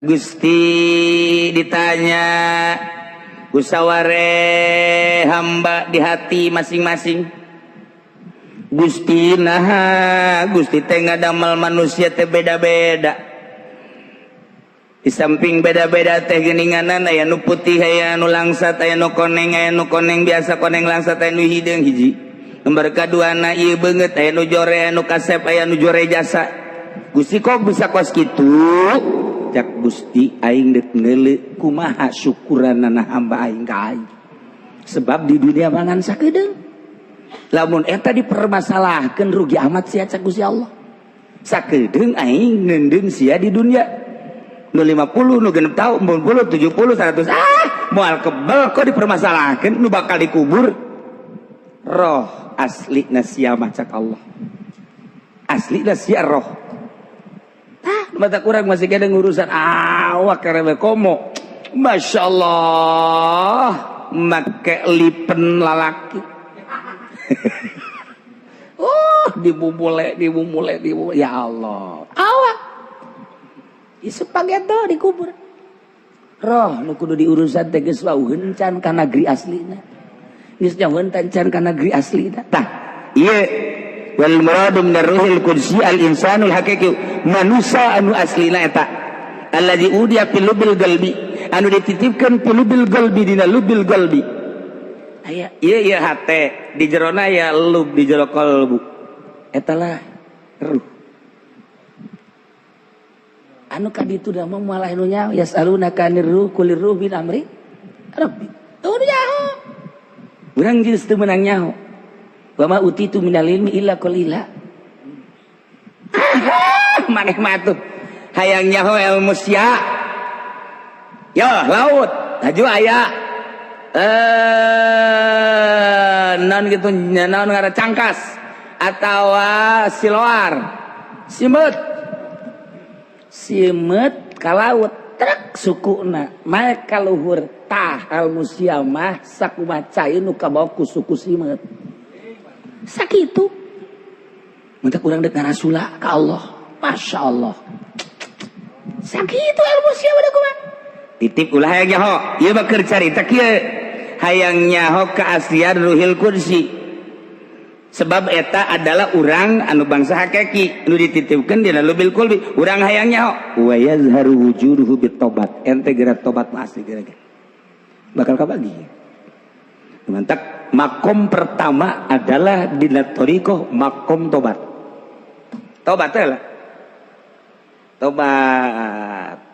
Gusti ditanya usaware hamba di hati masing-masing. Gusti naha, Gusti teh ngadamel manusia teh beda-beda. Di samping beda-beda teh geuninganan aya nu putih, aya nu langsat, aya nu koneng, biasa koneng langsat, aya nu hideung hiji. Nomor kaduana ieu beungeut, aya nu jore, aya nu kasep, aya nu jore jasa. Gusti kok bisa kos kitu? Cak Gusti aing deuk ngeuleuh kumaha syukuranna hamba aing ka aing. Sebab di dunia mangan sakedeung. Lamun eta dipermasalahkeun rugi amat sia cak Gusti Allah. Sakedeung aing ngeundeung sia di dunia. Nu 50, nu 6 tahun, 40, 70, 100. Moal kebel kok dipermasalahkeun nu bakal dikubur. Roh aslina sia mah cak Allah. Aslina sia roh. Mata kurang masih ada urusan awak karena komo, masya Allah, make lipen lalaki. Dibumule, ya Allah, awak, isepageto dikubur. Roh, nu kudu diurusan teges wauheun can ka negeri aslina, geus nyahoeun can ka negeri aslina. Tah, ieu. Wal muradu min ar-ruhil qudsi al-insanul haqiqi manusia anu aslina eta alladzi udiya fil lubil qalbi anu dititipkeun fil lubil qalbi dina lubil qalbi aya ieu hate di jerona ya lub di jero qalbu eta lah ruh anu kaditu da mah malah anu nya yasaluna kanir ruh kulir ruh bin amri rabbi teu nyaho urang geus teu meunang nyaho. Wa ma utitu minal ilmi illa qalila. Maneh matut. Hayang nyaho ilmu sia. Yo laut, haju aya. Naon kitu naon ngara cangkas atawa siloar. Simeut ka laut trek sukuna. Mae ka luhur tah ilmu sia mah sakumaha cai nu kabawa ku suku simeut. Sakitu minta kurang dek ngarasula ke Allah, masya Allah. Sakitu ilmu siapa dah kuman. Titip ulah hayang nyaho, ieu mah keur carita kieu hayang nyaho keaslian ruhil qudsi. Sebab eta adalah urang anu bangsa hakiki nu dititipkeun dina lubil qalbi. Urang hayang nyaho wa yazharu wujuduhu bitobat. Ente gerak tobat mah asli gerak. Bakal kabagi. Mantap. Makom pertama adalah dina thariqah makom tobat. Tobat lah. Tobat.